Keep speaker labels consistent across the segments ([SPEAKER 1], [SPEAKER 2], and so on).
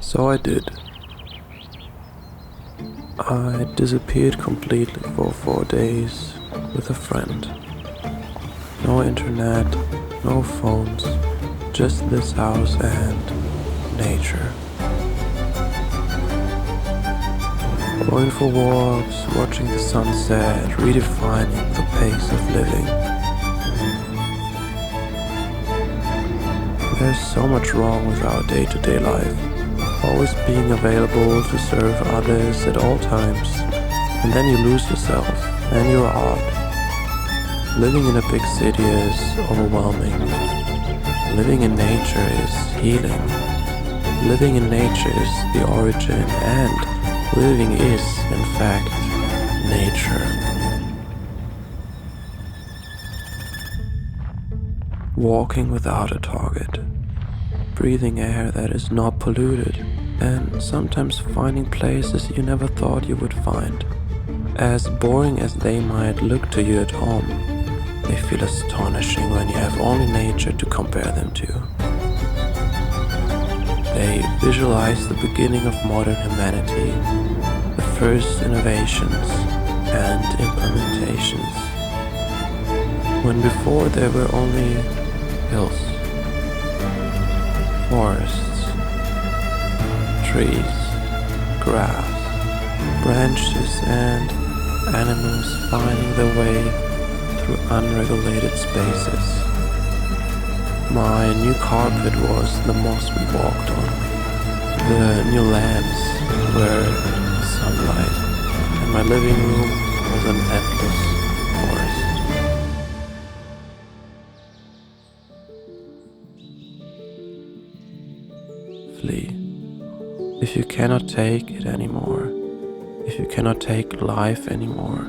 [SPEAKER 1] So I did. I disappeared completely for 4 days with a friend. No internet, no phones, just this house and nature. Going for walks, watching the sunset, redefining the pace of living. There's so much wrong with our day-to-day life. Always being available to serve others at all times, and then you lose yourself and your art. Living in a big city is overwhelming. Living in nature is healing. Living in nature is the origin, and living is, in fact, nature. Walking without a target. Breathing air that is not polluted, and sometimes finding places you never thought you would find. As boring as they might look to you at home, they feel astonishing when you have only nature to compare them to. They visualize the beginning of modern humanity, the first innovations and implementations, when before there were only hills, forests, trees, grass, branches, and animals finding their way through unregulated spaces. My new carpet was the moss we walked on. The new lamps were the sunlight, and my living room was an endless forest. Flee. If you cannot take it anymore, if you cannot take life anymore,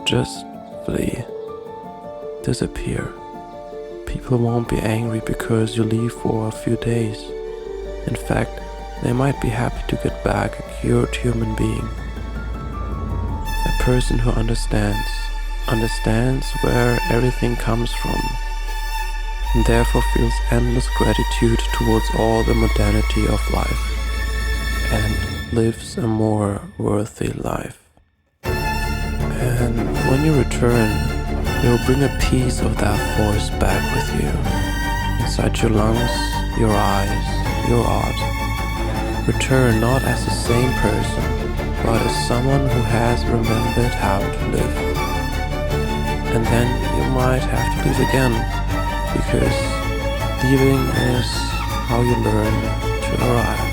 [SPEAKER 1] just flee. Disappear. People won't be angry because you leave for a few days. In fact, they might be happy to get back a cured human being. A person who understands where everything comes from, and therefore feels endless gratitude towards all the modernity of life, and lives a more worthy life. And when you return, you'll bring a piece of that force back with you, inside your lungs, your eyes, your art. Return not as the same person, but as someone who has remembered how to live. And then you might have to live again, because leaving is how you learn to arrive.